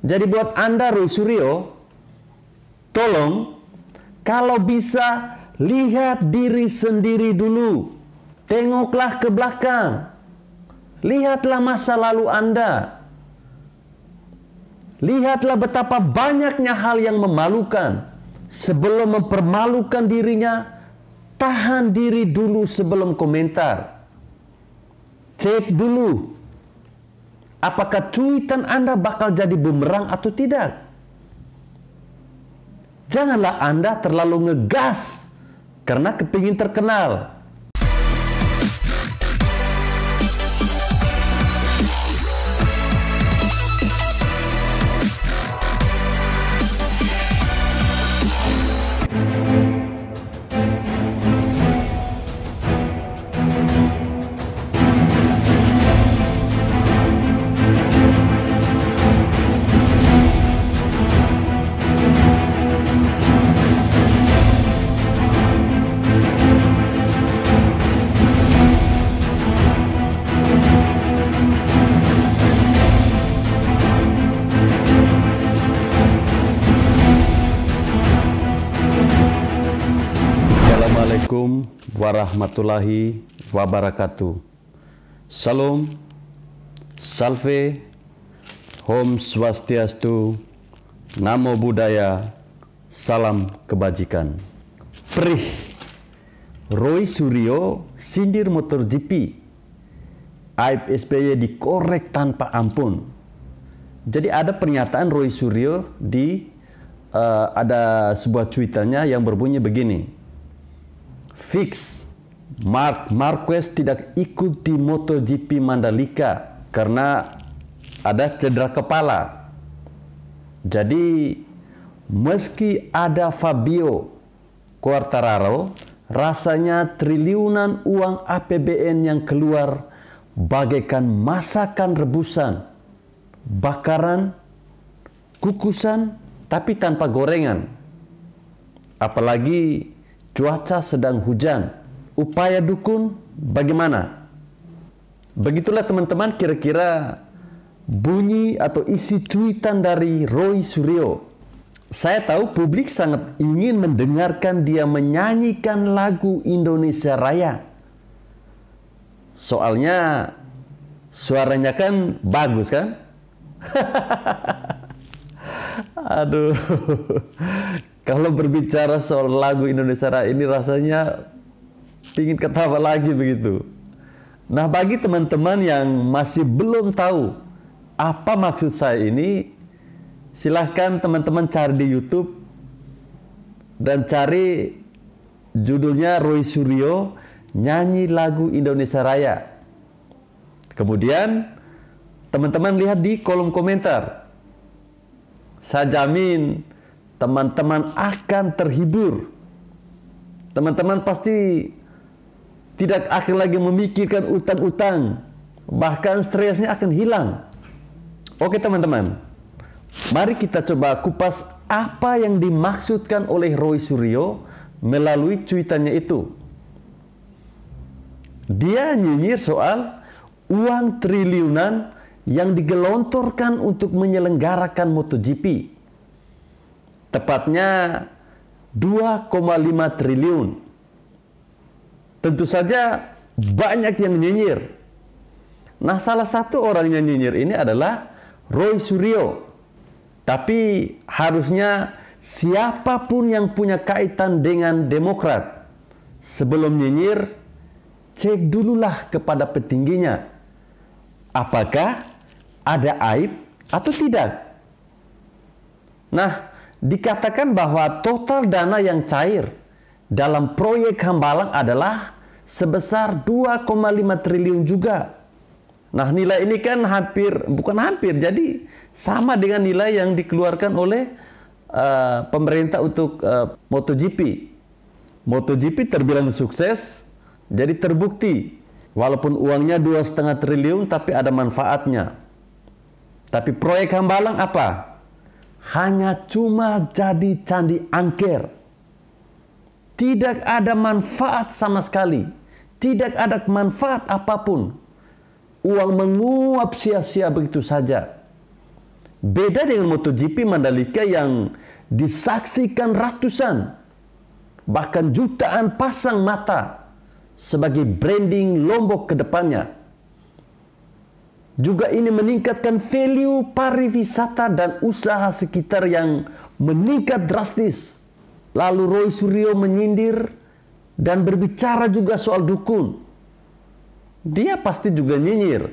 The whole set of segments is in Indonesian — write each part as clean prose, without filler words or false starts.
Jadi buat Anda, Roy Suryo, tolong kalau bisa lihat diri sendiri dulu. Tengoklah ke belakang. Lihatlah masa lalu Anda. Lihatlah betapa banyaknya hal yang memalukan. Sebelum mempermalukan dirinya, tahan diri dulu sebelum komentar. Cek dulu, apakah cuitan Anda bakal jadi bumerang atau tidak. Janganlah Anda terlalu ngegas karena kepingin terkenal. Assalamualaikum warahmatullahi wabarakatuh. Salam, salve, Om Swastiastu, Namo Buddhaya, salam kebajikan. Perih, Roy Suryo sindir MotoGP. Aib SBY dikorek tanpa ampun. Jadi ada pernyataan Roy Suryo di ada sebuah cuitannya yang berbunyi begini. Fix, Marc Marquez tidak ikut di MotoGP Mandalika karena ada cedera kepala. Jadi meski ada Fabio Quartararo, rasanya triliunan uang APBN yang keluar bagaikan masakan rebusan, bakaran, kukusan, tapi tanpa gorengan. Apalagi cuaca sedang hujan. Upaya dukun bagaimana? Begitulah teman-teman kira-kira bunyi atau isi cuitan dari Roy Suryo. Saya tahu publik sangat ingin mendengarkan dia menyanyikan lagu Indonesia Raya. Soalnya suaranya kan bagus kan? Aduh. Kalau berbicara soal lagu Indonesia Raya ini rasanya ingin ketawa lagi begitu. Nah, bagi teman-teman yang masih belum tahu apa maksud saya ini, silahkan teman-teman cari di YouTube dan cari judulnya Roy Suryo nyanyi lagu Indonesia Raya. Kemudian teman-teman lihat di kolom komentar. Saya jamin teman-teman akan terhibur. Teman-teman pasti tidak akan lagi memikirkan utang-utang. Bahkan stresnya akan hilang. Oke teman-teman, mari kita coba kupas apa yang dimaksudkan oleh Roy Suryo melalui cuitannya itu. Dia nyinyir soal uang triliunan yang digelontorkan untuk menyelenggarakan MotoGP. Tepatnya 2,5 triliun. Tentu saja banyak yang nyinyir. Nah, salah satu orang yang nyinyir ini adalah Roy Suryo. Tapi harusnya siapapun yang punya kaitan dengan Demokrat, sebelum nyinyir, cek dululah kepada petingginya. Apakah ada aib atau tidak? Nah, dikatakan bahwa total dana yang cair dalam proyek Hambalang adalah sebesar 2,5 triliun juga. Nah, nilai ini kan bukan hampir, jadi sama dengan nilai yang dikeluarkan oleh pemerintah untuk MotoGP. MotoGP terbilang sukses, jadi terbukti. Walaupun uangnya 2,5 triliun, tapi ada manfaatnya. Tapi proyek Hambalang apa? Hanya cuma jadi candi angker. Tidak ada manfaat sama sekali. Tidak ada manfaat apapun. Uang menguap sia-sia begitu saja. Beda dengan MotoGP Mandalika yang disaksikan ratusan, bahkan jutaan pasang mata sebagai branding Lombok ke depannya. Juga ini meningkatkan value pariwisata dan usaha sekitar yang meningkat drastis. Lalu Roy Suryo menyindir dan berbicara juga soal dukun. Dia pasti juga nyinyir.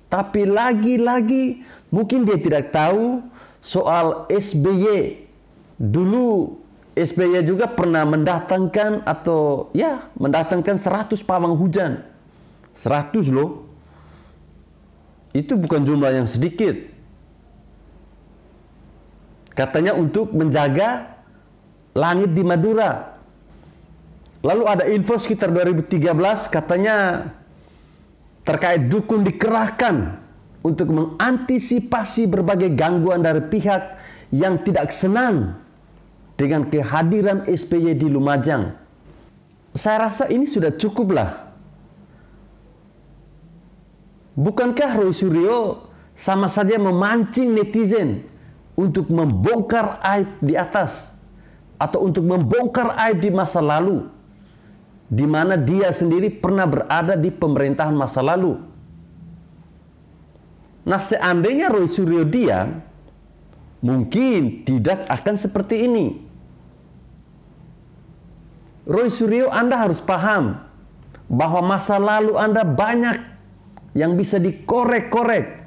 Tapi lagi-lagi mungkin dia tidak tahu soal SBY. Dulu SBY juga pernah mendatangkan mendatangkan 100 pawang hujan. 100 loh. Itu bukan jumlah yang sedikit. Katanya untuk menjaga langit di Madura. Lalu ada info sekitar 2013 katanya terkait dukun dikerahkan untuk mengantisipasi berbagai gangguan dari pihak yang tidak senang dengan kehadiran SBY di Lumajang. Saya rasa ini sudah cukuplah. Bukankah Roy Suryo sama saja memancing netizen untuk membongkar aib di atas atau untuk membongkar aib di masa lalu, di mana dia sendiri pernah berada di pemerintahan masa lalu. Nah, seandainya Roy Suryo diam, mungkin tidak akan seperti ini. Roy Suryo, Anda harus paham bahwa masa lalu Anda banyak yang bisa dikorek-korek.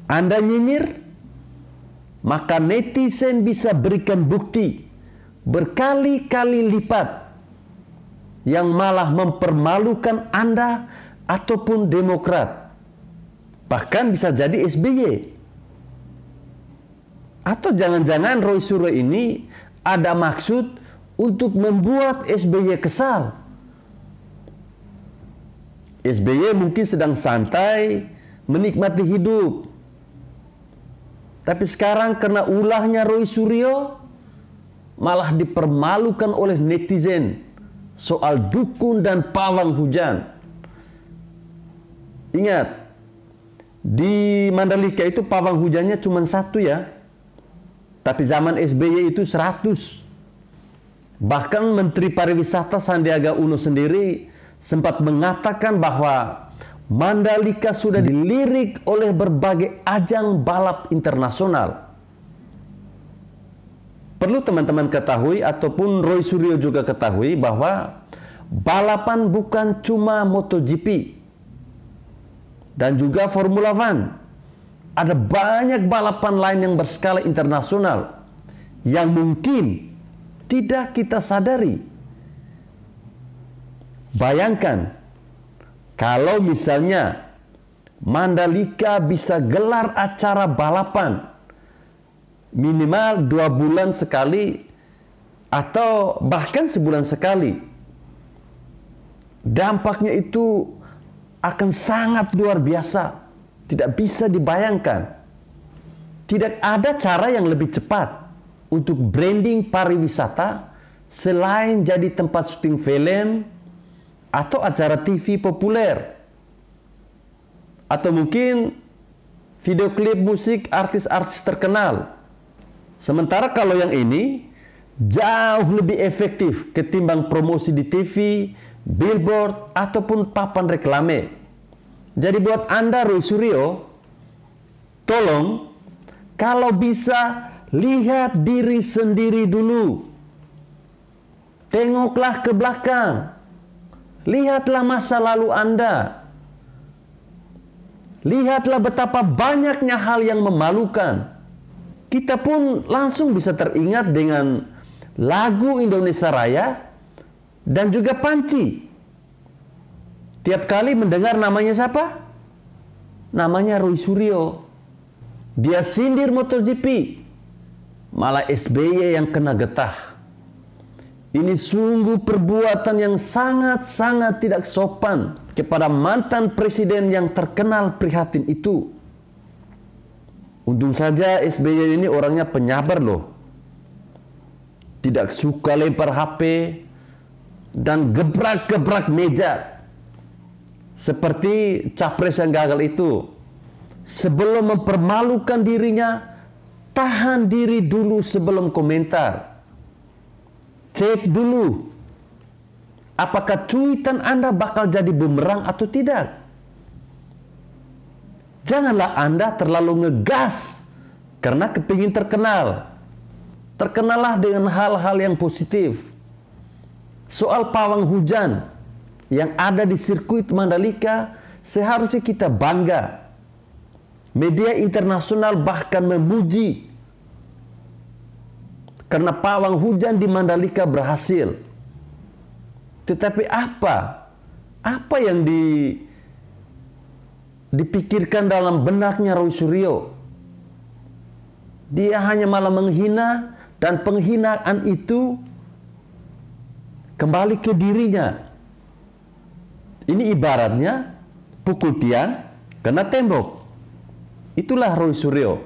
Anda nyinyir, maka netizen bisa berikan bukti berkali-kali lipat yang malah mempermalukan Anda ataupun Demokrat. Bahkan bisa jadi SBY. Atau jangan-jangan Roy Suryo ini ada maksud untuk membuat SBY kesal. SBY mungkin sedang santai menikmati hidup. Tapi sekarang karena ulahnya Roy Suryo malah dipermalukan oleh netizen soal dukun dan pawang hujan. Ingat, di Mandalika itu pawang hujannya cuma 1 ya. Tapi zaman SBY itu 100. Bahkan Menteri Pariwisata Sandiaga Uno sendiri sempat mengatakan bahwa Mandalika sudah dilirik oleh berbagai ajang balap internasional. Perlu teman-teman ketahui ataupun Roy Suryo juga ketahui bahwa balapan bukan cuma MotoGP dan juga Formula One. Ada banyak balapan lain yang berskala internasional yang mungkin tidak kita sadari. Bayangkan kalau misalnya Mandalika bisa gelar acara balapan minimal 2 bulan sekali atau bahkan sebulan sekali. Dampaknya itu akan sangat luar biasa. Tidak bisa dibayangkan. Tidak ada cara yang lebih cepat untuk branding pariwisata selain jadi tempat syuting film atau acara TV populer, atau mungkin video klip musik artis-artis terkenal. Sementara kalau yang ini jauh lebih efektif ketimbang promosi di TV, billboard, ataupun papan reklame. Jadi buat Anda Roy Suryo, tolong kalau bisa lihat diri sendiri dulu. Tengoklah ke belakang. Lihatlah masa lalu Anda. Lihatlah betapa banyaknya hal yang memalukan. Kita pun langsung bisa teringat dengan lagu Indonesia Raya dan juga Panci. Tiap kali mendengar namanya siapa? Namanya Roy Suryo. Dia sindir MotoGP. Malah SBY yang kena getah. Ini sungguh perbuatan yang sangat-sangat tidak sopan kepada mantan presiden yang terkenal prihatin itu. Untung saja SBY ini orangnya penyabar loh. Tidak suka lempar HP dan gebrak-gebrak meja. Seperti capres yang gagal itu. sebelum mempermalukan dirinya, tahan diri dulu sebelum komentar. Cek dulu, apakah cuitan Anda bakal jadi bumerang atau tidak. Janganlah Anda terlalu ngegas karena kepingin terkenal. Terkenalah dengan hal-hal yang positif. Soal pawang hujan yang ada di sirkuit Mandalika, seharusnya kita bangga. Media internasional bahkan memuji karena pawang hujan di Mandalika berhasil. Tetapi apa yang dipikirkan dalam benaknya Roy Suryo? Dia hanya malah menghina, dan penghinaan itu kembali ke dirinya. Ini ibaratnya pukul tiang kena tembok. Itulah Roy Suryo.